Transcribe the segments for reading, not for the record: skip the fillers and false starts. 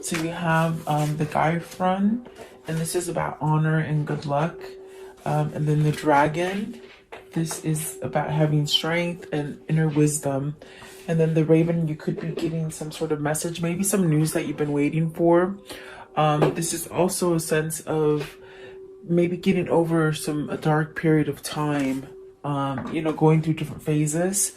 So you have the guy front, and this is about honor and good luck. And then the dragon, this is about having strength and inner wisdom. And then the raven, you could be getting some sort of message, maybe some news that you've been waiting for. This is also a sense of maybe getting over a dark period of time, going through different phases.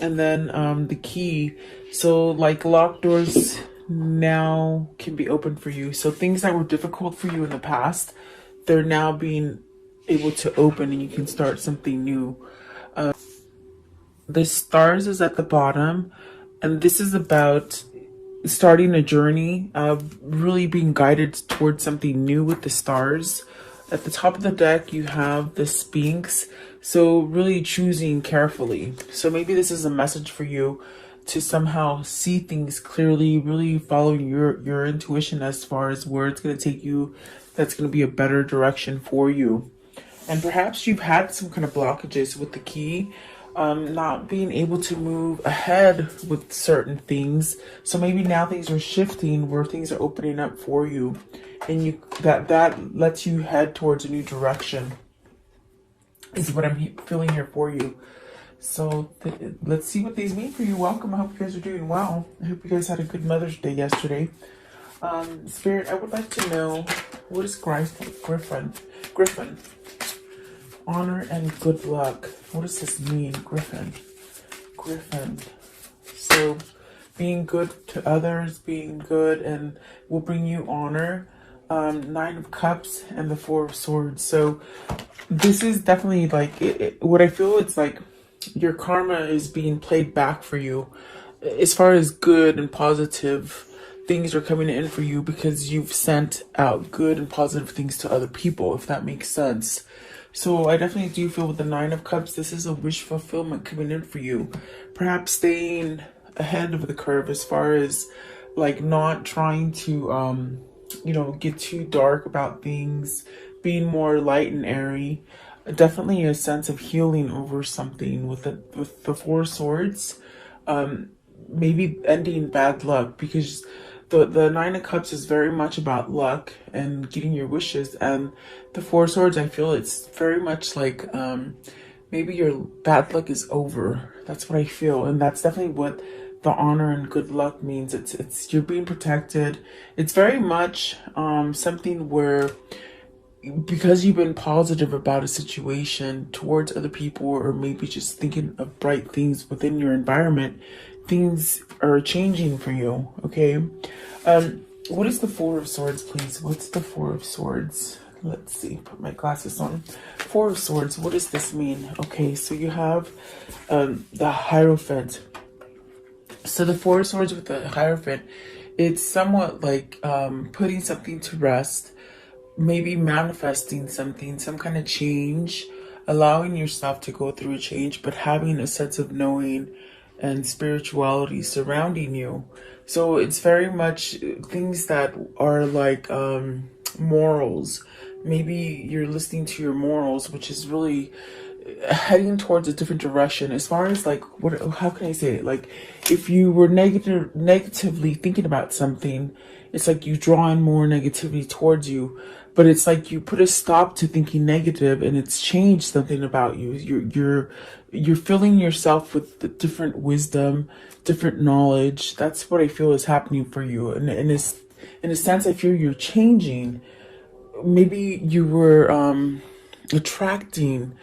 And then the key, so like locked doors now can be open for you. So things that were difficult for you in the past, they're now being able to open and you can start something new. The stars is at the bottom, and this is about starting a journey of really being guided towards something new with the stars. At the top of the deck, you have the Sphinx. So really choosing carefully. So maybe this is a message for you to somehow see things clearly, really following your intuition as far as where it's going to take you. That's going to be a better direction for you. And perhaps you've had some kind of blockages with the key, not being able to move ahead with certain things. So maybe now things are shifting where things are opening up for you, and that lets you head towards a new direction is what I'm feeling here for you. So let's see what these mean for you. Welcome. I hope you guys are doing well. I hope you guys had a good Mother's Day yesterday. Spirit, I would like to know, what is Griffin? Honor and good luck. What does this mean, Griffin? So being good to others, being good, and will bring you honor. Nine of Cups and the Four of Swords. So this is definitely like what I feel. It's like your karma is being played back for you as far as good and positive things are coming in for you, because you've sent out good and positive things to other people, if that makes sense. So I definitely do feel with the Nine of Cups, this is a wish fulfillment coming in for you. Perhaps staying ahead of the curve as far as like not trying to get too dark about things, being more light and airy. Definitely a sense of healing over something with the Four of Swords. Maybe ending bad luck, because the Nine of Cups is very much about luck and getting your wishes, and the Four of Swords, I feel it's very much like maybe your bad luck is over. That's what I feel, and that's definitely what the honor and good luck means. It's you're being protected. It's very much something where, because you've been positive about a situation towards other people, or maybe just thinking of bright things within your environment, things are changing for you. Okay. What is the Four of Swords, please? What's the Four of Swords? Let's see, put my glasses on. Four of Swords, what does this mean? Okay, so you have the Hierophant. So the Four of Swords with the Hierophant, it's somewhat like putting something to rest, maybe manifesting something, some kind of change, allowing yourself to go through a change, but having a sense of knowing and spirituality surrounding you. So it's very much things that are like morals. Maybe you're listening to your morals, which is really heading towards a different direction as far as like how can I say it? Like if you were negatively thinking about something, it's like you draw in more negativity towards you. But it's like you put a stop to thinking negative, and it's changed something about you. You're filling yourself with the different wisdom, different knowledge. That's what I feel is happening for you. And in a sense, I feel you're changing. Maybe you were attracting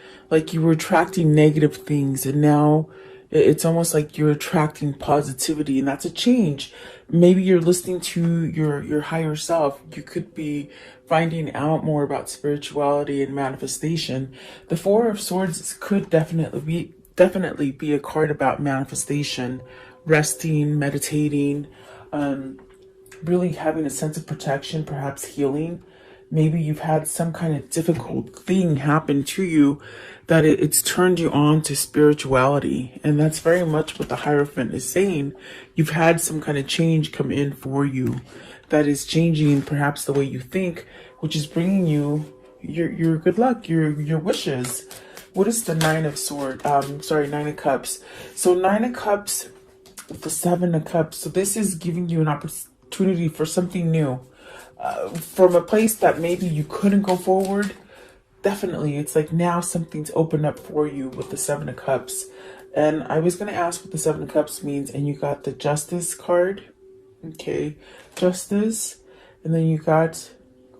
negative things, and now it's almost like you're attracting positivity, and that's a change. Maybe you're listening to your higher self. You could be finding out more about spirituality and manifestation. The Four of Swords could definitely be a card about manifestation, resting, meditating, really having a sense of protection, perhaps healing. Maybe you've had some kind of difficult thing happen to you that it's turned you on to spirituality. And that's very much what the Hierophant is saying. You've had some kind of change come in for you that is changing perhaps the way you think, which is bringing you your good luck, your wishes. What is the Nine of Cups? So Nine of Cups, the Seven of Cups. So this is giving you an opportunity for something new. From a place that maybe you couldn't go forward, definitely it's like now something's opened up for you with the Seven of Cups. And I was going to ask what the Seven of Cups means, and you got the Justice card. Okay, Justice. And then you got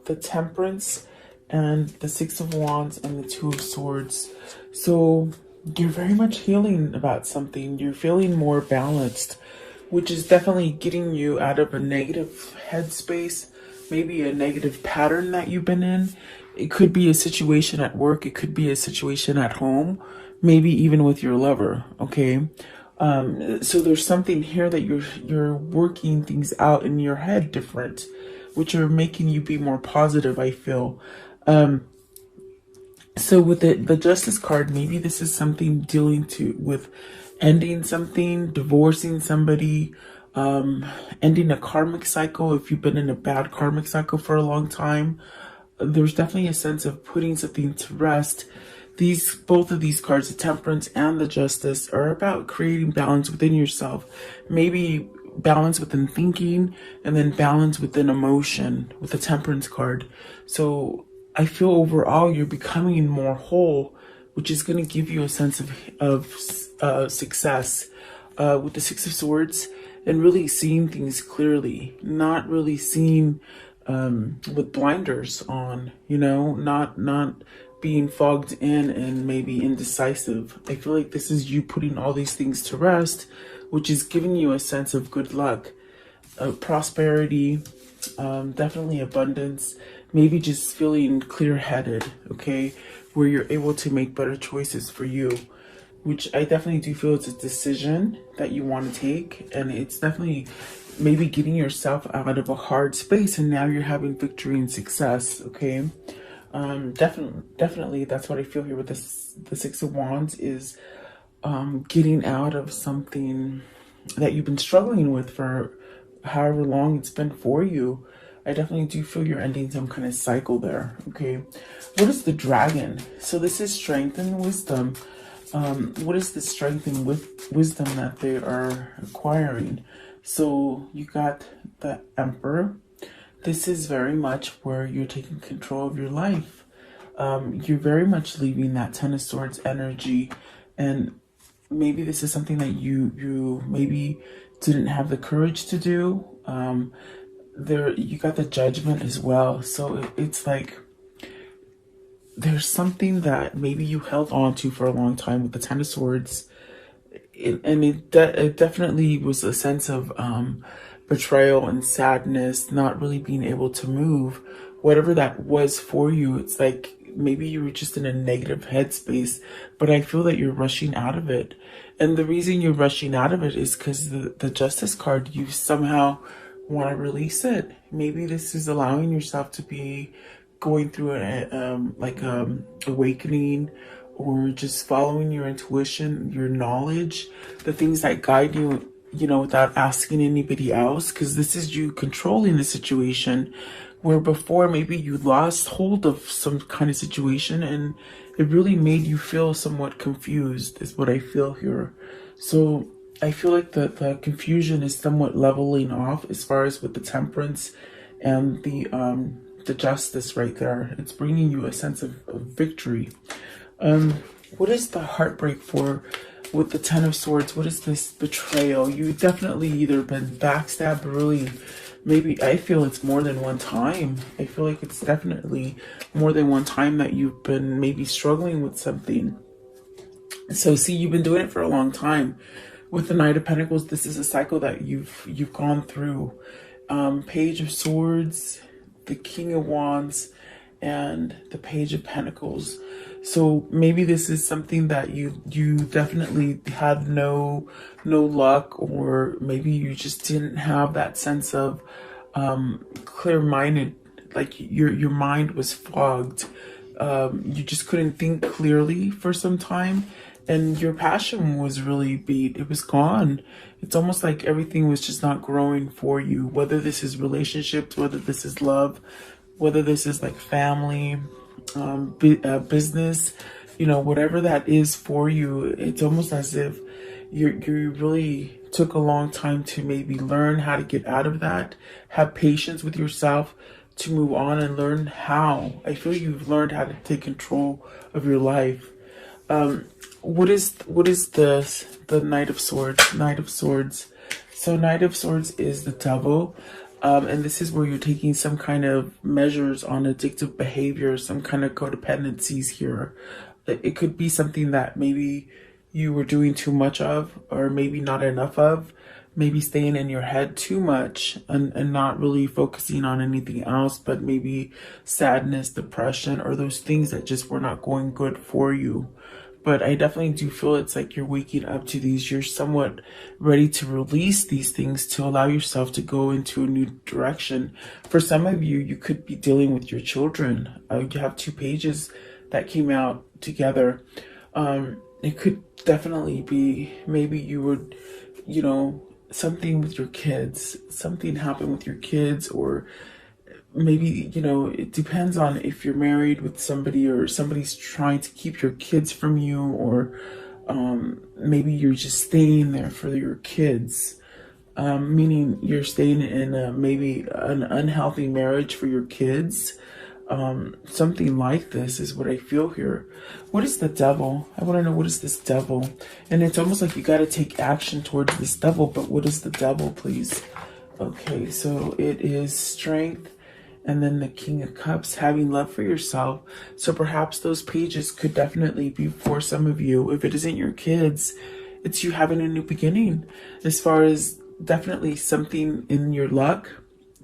the Temperance and the Six of Wands and the Two of Swords. So you're very much healing about something. You're feeling more balanced, which is definitely getting you out of a negative headspace, maybe a negative pattern that you've been in. It could be a situation at work. It could be a situation at home, maybe even with your lover. Okay. So there's something here that you're working things out in your head different, which are making you be more positive, I feel. So with the Justice card, maybe this is something dealing with ending something, divorcing somebody, ending a karmic cycle. If you've been in a bad karmic cycle for a long time, there's definitely a sense of putting something to rest. Both of these cards, the Temperance and the Justice, are about creating balance within yourself. Maybe balance within thinking, and then balance within emotion with the Temperance card. So I feel overall you're becoming more whole, which is going to give you a sense of success with the Six of Swords, and really seeing things clearly, not really seeing with blinders on, not being fogged in and maybe indecisive. I feel like this is you putting all these things to rest, which is giving you a sense of good luck, prosperity, definitely abundance, maybe just feeling clear-headed, okay, where you're able to make better choices for you, which I definitely do feel it's a decision that you want to take, and it's definitely maybe getting yourself out of a hard space, and now you're having victory and success, okay? Definitely that's what I feel here with the Six of Wands is getting out of something that you've been struggling with for however long it's been for you. I definitely do feel you're ending some kind of cycle there, okay? What is the Dragon? So this is strength and wisdom. What is the strength and wisdom that they are acquiring? So you got the Emperor. This is very much where you're taking control of your life. You're very much leaving that Ten of Swords energy, and maybe this is something that you maybe didn't have the courage to do. You got the Judgment as well. So it's like there's something that maybe you held on to for a long time with the Ten of Swords. It definitely was a sense of betrayal and sadness, not really being able to move. Whatever that was for you, it's like maybe you were just in a negative headspace, but I feel that you're rushing out of it. And the reason you're rushing out of it is because the Justice card, you somehow want to release it. Maybe this is allowing yourself to be going through an awakening, or just following your intuition, your knowledge, the things that guide you, without asking anybody else, because this is you controlling the situation, where before maybe you lost hold of some kind of situation and it really made you feel somewhat confused, is what I feel here. So I feel like the confusion is somewhat leveling off as far as with the Temperance and the Justice right there. It's bringing you a sense of victory. What is the heartbreak for with the Ten of Swords? What is this betrayal? You definitely either been backstabbed, really, maybe I feel it's more than one time. I feel like it's definitely more than one time that you've been maybe struggling with something. So see, you've been doing it for a long time. With the Knight of Pentacles, this is a cycle that you've gone through. Page of Swords, the King of Wands, and the Page of Pentacles. So maybe this is something that you definitely had no luck, or maybe you just didn't have that sense of clear-minded, like your mind was fogged. You just couldn't think clearly for some time, and your passion was really beat. It was gone. It's almost like everything was just not growing for you, whether this is relationships, whether this is love, whether this is like family, business, whatever that is for you. It's almost as if you're really took a long time to maybe learn how to get out of that, have patience with yourself to move on and learn how. I feel you've learned how to take control of your life. What is the Knight of Swords? Knight of Swords. So Knight of Swords is the devil. And this is where you're taking some kind of measures on addictive behavior, some kind of codependencies here. It could be something that maybe you were doing too much of, or maybe not enough of, maybe staying in your head too much and not really focusing on anything else, but maybe sadness, depression, or those things that just were not going good for you. But I definitely do feel it's like you're waking up to these. You're somewhat ready to release these things to allow yourself to go into a new direction. For some of you, you could be dealing with your children. You have two pages that came out together. It could definitely be maybe you would, something with your kids. Something happened with your kids, or maybe, it depends on if you're married with somebody or somebody's trying to keep your kids from you, or maybe you're just staying there for your kids, meaning you're staying in maybe an unhealthy marriage for your kids. Something like this is what I feel here. What is the devil? I want to know, what is this devil? And it's almost like you got to take action towards this devil, but what is the devil, please? Okay, so it is strength. And then the King of Cups, having love for yourself. So perhaps those pages could definitely be for some of you. If it isn't your kids, it's you having a new beginning. As far as definitely something in your luck,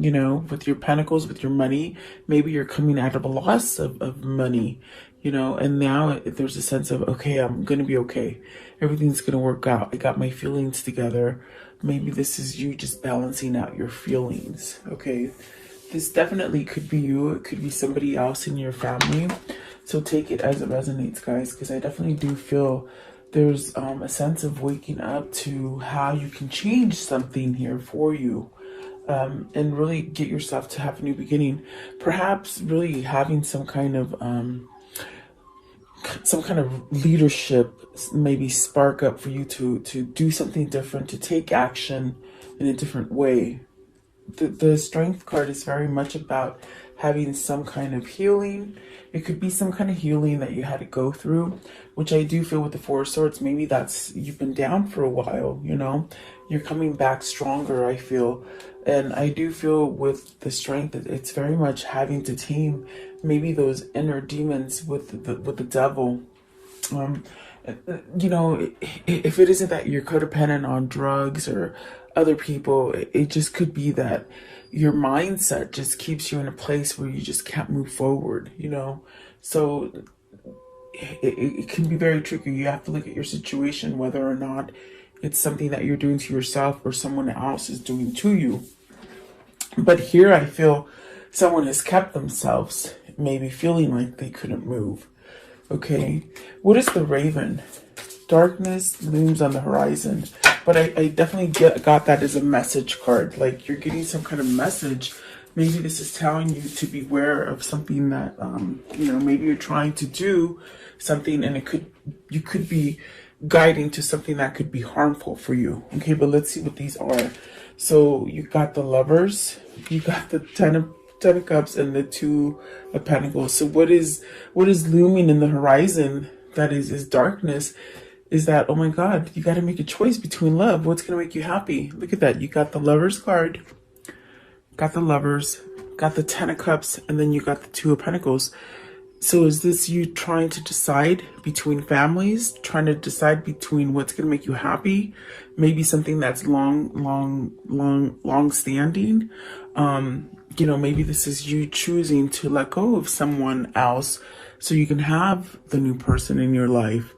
with your pentacles, with your money. Maybe you're coming out of a loss of money, and now there's a sense of, okay, I'm going to be okay. Everything's going to work out. I got my feelings together. Maybe this is you just balancing out your feelings, okay? This definitely could be you. It could be somebody else in your family. So take it as it resonates, guys, because I definitely do feel there's a sense of waking up to how you can change something here for you, and really get yourself to have a new beginning. Perhaps really having some kind of leadership maybe spark up for you to do something different, to take action in a different way. The Strength card is very much about having some kind of healing. It could be some kind of healing that you had to go through, which I do feel with the Four of Swords. Maybe that's, you've been down for a while, you're coming back stronger, I feel. And I do feel with the Strength, it's very much having to tame maybe those inner demons with the devil. If it isn't that you're codependent on drugs or other people, it just could be that your mindset just keeps you in a place where you just can't move forward, so it can be very tricky. You have to look at your situation, whether or not it's something that you're doing to yourself or someone else is doing to you. But here I feel someone has kept themselves maybe feeling like they couldn't move. Okay, what is the Raven? Darkness looms on the horizon. But I definitely got that as a message card. Like you're getting some kind of message. Maybe this is telling you to beware of something that, maybe you're trying to do something, and you could be guiding to something that could be harmful for you. Okay, but let's see what these are. So you got the Lovers, you got the Ten of Cups, and the Two of Pentacles. So what is looming in the horizon that is darkness? Is that, oh my God, you got to make a choice between love. What's going to make you happy? Look at that. You got the Lovers card, got the Lovers, got the Ten of Cups, and then you got the Two of Pentacles. So is this you trying to decide between families, trying to decide between what's going to make you happy? Maybe something that's long standing. Maybe this is you choosing to let go of someone else so you can have the new person in your life.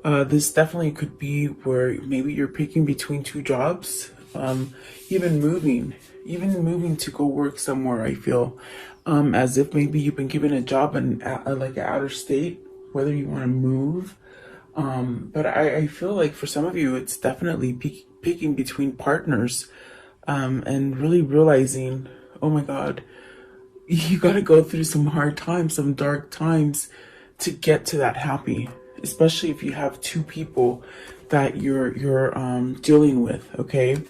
This definitely could be where maybe you're picking between two jobs, even moving to go work somewhere. I feel as if maybe you've been given a job in like outer state, whether you want to move. But I feel like for some of you, it's definitely picking between partners, and really realizing, oh my God, you got to go through some hard times, some dark times to get to that happy. Especially if you have two people that you're dealing with, okay?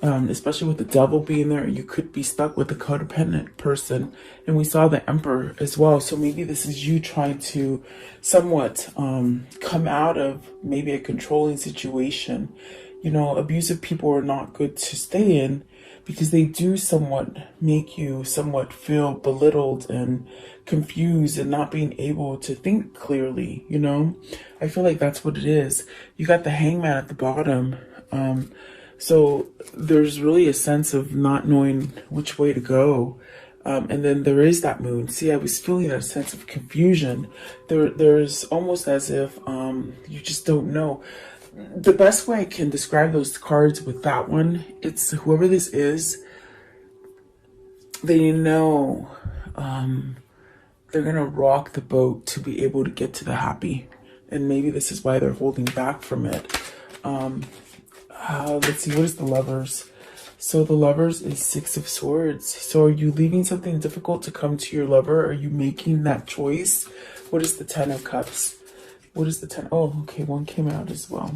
Especially with the devil being there, you could be stuck with a codependent person. And we saw the Emperor as well. So maybe this is you trying to somewhat come out of maybe a controlling situation. You know, abusive people are not good to stay in because they do somewhat make you somewhat feel belittled and confused and not being able to think clearly, you know? I feel like that's what it is. You got the Hangman at the bottom. So there's really a sense of not knowing which way to go. And then there is that moon. See, I was feeling that sense of confusion. There's almost as if you just don't know. The best way I can describe those cards with that one, it's whoever this is, they know they're going to rock the boat to be able to get to the happy. And maybe this is why they're holding back from it. Let's see, what is the Lovers? So the Lovers is Six of Swords. So are you leaving something difficult to come to your lover? Are you making that choice? What is the Ten of Cups? What is the 10? Oh, okay, one came out as well.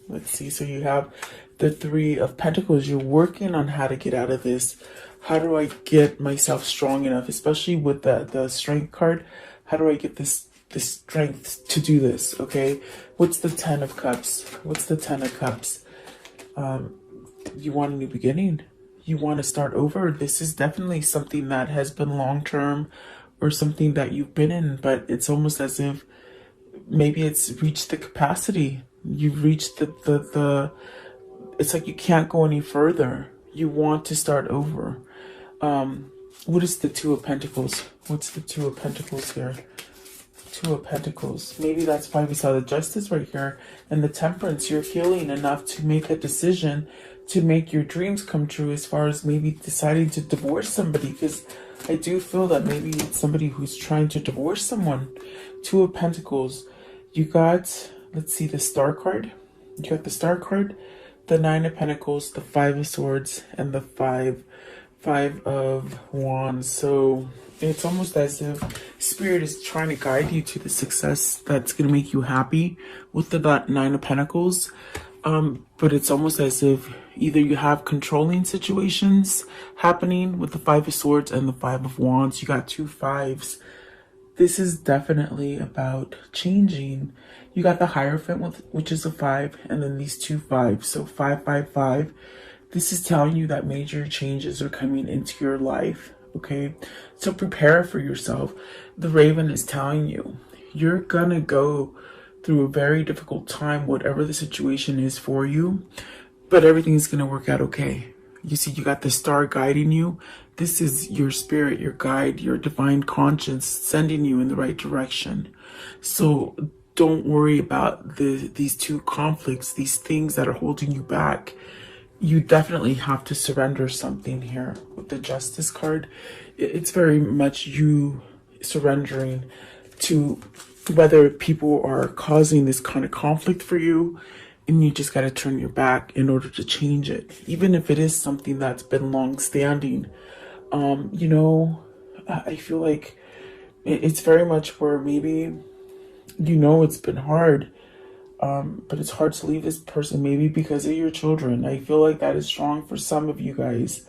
Let's see. So you have the Three of Pentacles. You're working on how to get out of this. How do I get myself strong enough? Especially with the Strength card. How do I get this strength to do this? Okay. What's the Ten of Cups? What's the Ten of Cups? You want a new beginning. You want to start over. This is definitely something that has been long-term or something that you've been in, but it's almost as if maybe it's reached the capacity. You've reached the it's like you can't go any further. You want to start over. What is the Two of Pentacles? What's the Two of Pentacles here? Two of Pentacles. Maybe that's why we saw the Justice right here and the Temperance. You're healing enough to make a decision to make your dreams come true, as far as maybe deciding to divorce somebody, because I do feel that maybe it's somebody who's trying to divorce someone. Two of Pentacles. You got, let's see, the Star card. You got the Star card, the Nine of Pentacles, the Five of Swords, and the Five of Wands. So it's almost as if Spirit is trying to guide you to the success that's going to make you happy with the Nine of Pentacles. But it's almost as if either you have controlling situations happening with the Five of Swords and the Five of Wands. You got two fives. This is definitely about changing. You got the Hierophant, which is a 5, and then these two fives. So 555. This is telling you that major changes are coming into your life. Okay, so prepare for yourself. The Raven is telling you you're gonna go through a very difficult time, whatever the situation is for you, but everything's gonna work out okay. You see, you got the Star guiding you. This is your spirit, your guide, your divine conscience sending you in the right direction. So don't worry about these two conflicts, these things that are holding you back. You definitely have to surrender something here. With the Justice card, it's very much you surrendering to whether people are causing this kind of conflict for you, and you just got to turn your back in order to change it. Even if it is something that's been long standing. You know, I feel like it's very much where maybe, you know, it's been hard. But it's hard to leave this person, maybe because of your children. I feel like that is strong for some of you guys.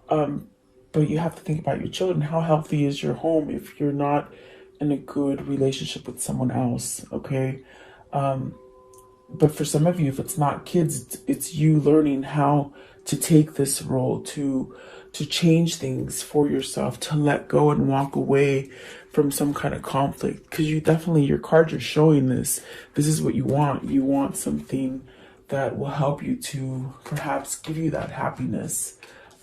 But you have to think about your children. How healthy is your home if you're not in a good relationship with someone else, okay? But for some of you, if it's not kids, it's you learning how to take this role, to change things for yourself, to let go and walk away from some kind of conflict. Because you definitely, your cards are showing this. This is what you want. You want something that will help you to perhaps give you that happiness.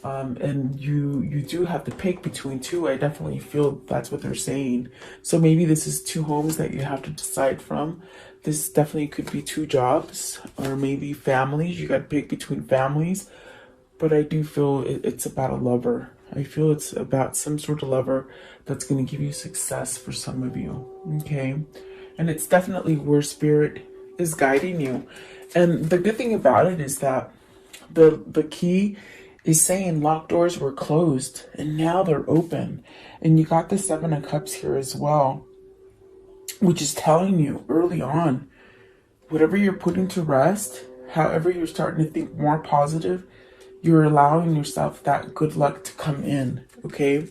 And you do have to pick between two. I definitely feel that's what they're saying. So maybe this is two homes that you have to decide from. This definitely could be two jobs, or maybe families. You got to pick between families. But I do feel it's about a lover. I feel it's about some sort of lover that's going to give you success for some of you. Okay. And it's definitely where Spirit is guiding you. And the good thing about it is that the key is saying locked doors were closed and now they're open. And you got the Seven of Cups here as well, which is telling you early on whatever you're putting to rest, however you're starting to think more positive, you're allowing yourself that good luck to come in, okay?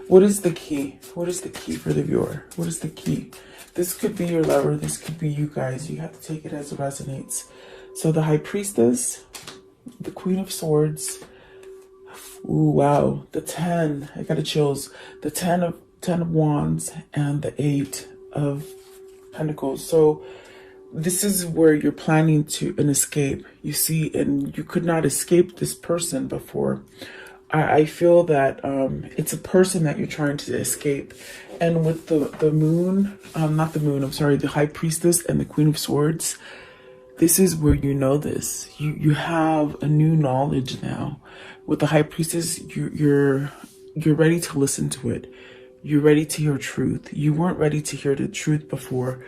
What is the key? What is the key for the viewer? What is the key? This could be your lover. This could be you guys. You have to take it as it resonates. So the High Priestess, the Queen of Swords. Ooh, wow. The 10. I got the chills. The 10 of Wands and the 8 of Pentacles. So this is where you're planning to an escape, you see, and you could not escape this person before. I feel that it's a person that you're trying to escape. And with the moon, not the moon, I'm sorry, the High Priestess and the Queen of Swords, this is where you know this. You have a new knowledge now. With the High Priestess, you're ready to listen to it. You're ready to hear truth. You weren't ready to hear the truth before,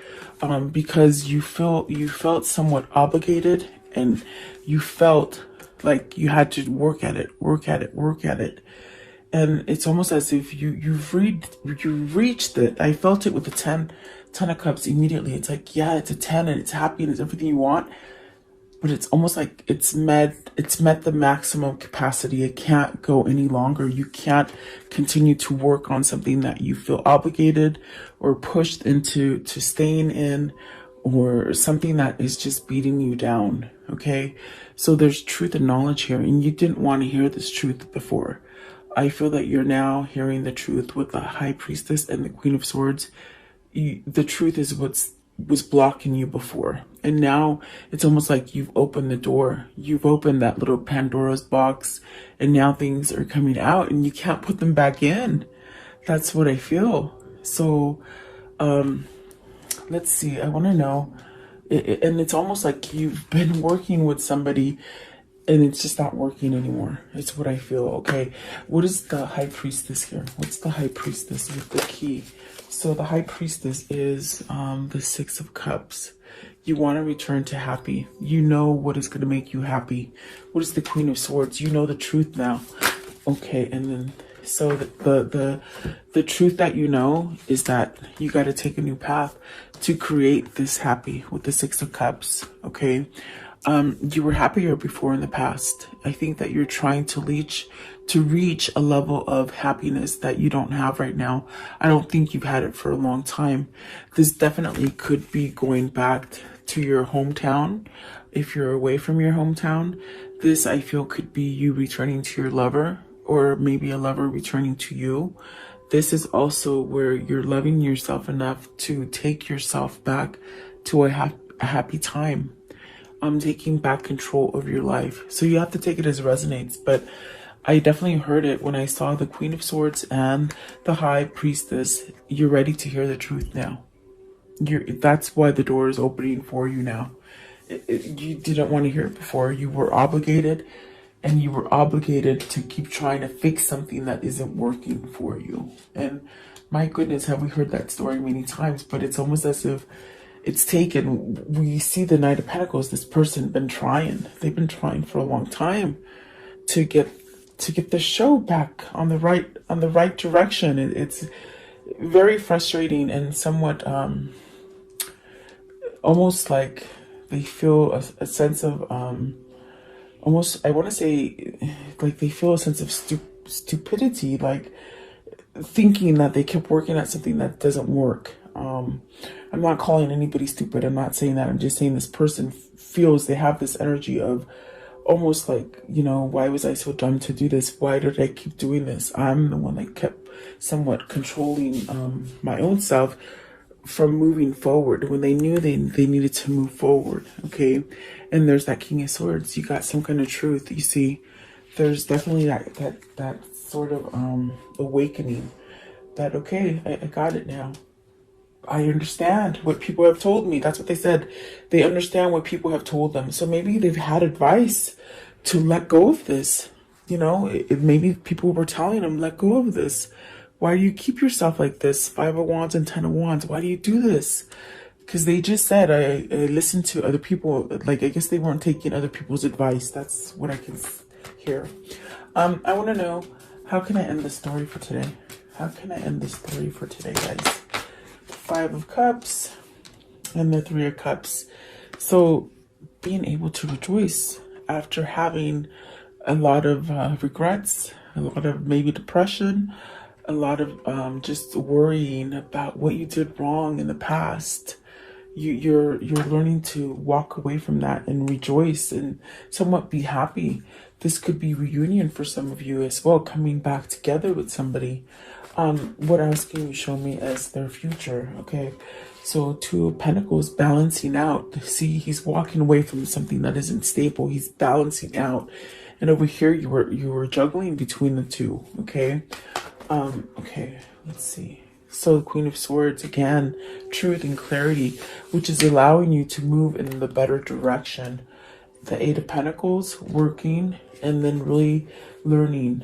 because you felt somewhat obligated, and you felt like you had to work at it. And it's almost as if you reached it. I felt it with the 10 of Cups immediately. It's like, yeah, it's a 10 and it's happy and it's everything you want. But it's almost like it's met the maximum capacity. It can't go any longer. You can't continue to work on something that you feel obligated or pushed into staying in, or something that is just beating you down. Okay, so there's truth and knowledge here, and you didn't want to hear this truth before. I feel that you're now hearing the truth with the High Priestess and the Queen of Swords. The truth is was blocking you before, and now it's almost like you've opened the door. You've opened that little Pandora's box, and now things are coming out and you can't put them back in. That's what I feel. So let's see, I want to know, and it's almost like you've been working with somebody and it's just not working anymore. It's what I feel. Okay, what is the High Priestess here? What's the High Priestess with the key? So the High Priestess is the 6 of Cups. You want to return to happy. You know what is going to make you happy. What is the Queen of Swords? You know the truth now. Okay, and then so the truth that you know is that you got to take a new path to create this happy with the 6 of Cups. Okay, you were happier before in the past. I think that you're trying to reach a level of happiness that you don't have right now. I don't think you've had it for a long time. This definitely could be going back to your hometown. If you're away from your hometown, this I feel could be you returning to your lover, or maybe a lover returning to you. This is also where you're loving yourself enough to take yourself back to a happy time. Taking back control of your life. So you have to take it as it resonates, but I definitely heard it when I saw the Queen of Swords and the High Priestess. You're ready to hear the truth now. That's why the door is opening for you now. You didn't want to hear it before. You were obligated, and you were obligated to keep trying to fix something that isn't working for you. And my goodness, have we heard that story many times, but it's almost as if it's taken. We see the Knight of Pentacles. This person been trying. They've been trying for a long time to get the show back on the right direction. It's very frustrating and somewhat almost like they feel a sense of almost, I want to say, like they feel a sense of stupidity, like thinking that they kept working at something that doesn't work. I'm not calling anybody stupid. I'm not saying that. I'm just saying this person feels they have this energy of almost like, you know, why was I so dumb to do this? Why did I keep doing this? I'm the one that kept somewhat controlling my own self from moving forward when they knew they needed to move forward. Okay, and there's that King of Swords. You got some kind of truth. You see, there's definitely that sort of awakening that, okay, I got it now. I understand what people have told me. That's what they said. They understand what people have told them. So maybe they've had advice to let go of this. You know, maybe people were telling them, let go of this. Why do you keep yourself like this? 5 of Wands and 10 of Wands. Why do you do this? Because they just said, I listened to other people. Like, I guess they weren't taking other people's advice. That's what I can hear. I want to know, how can I end the story for today? How can I end the story for today, guys? 5 of Cups and the 3 of Cups. So being able to rejoice after having a lot of regrets, a lot of maybe depression, a lot of just worrying about what you did wrong in the past. You're learning to walk away from that and rejoice and somewhat be happy. This could be reunion for some of you as well, coming back together with somebody. What else can you show me as their future? Okay, so Two of Pentacles, balancing out. See, he's walking away from something that isn't stable. He's balancing out, and over here you were juggling between the two. Okay, okay, let's see. So the Queen of Swords, again, truth and clarity, which is allowing you to move in the better direction. The Eight of Pentacles, working, and then really learning,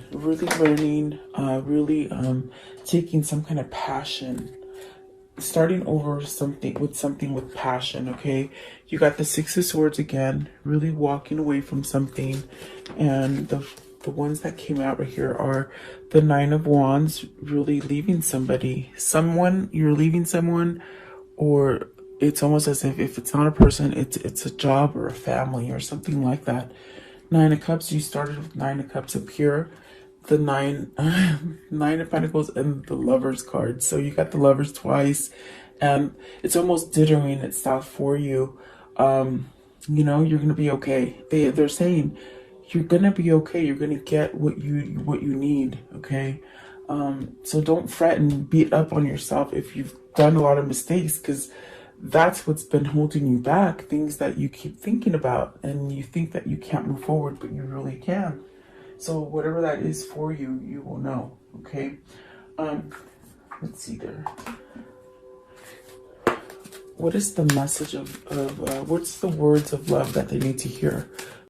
taking some kind of passion, starting over something with passion. Okay, you got the Six of Swords again, really walking away from something, and the ones that came out right here are the Nine of Wands, really leaving somebody, you're leaving someone, or it's almost as if it's not a person, it's a job or a family or something like that. Nine of Cups, you started with Nine of Cups up here, the Nine of Pentacles, and the Lovers card. So you got the Lovers twice, and it's almost dithering itself for you. You know, you're gonna be okay. They're saying you're gonna be okay. You're gonna get what you need. Okay, so don't fret and beat up on yourself if you've done a lot of mistakes, because that's what's been holding you back. Things that you keep thinking about, and you think that you can't move forward, but you really can. So whatever that is for you, you will know. Okay. Let's see there. What is the message of what's the words of love that they need to hear?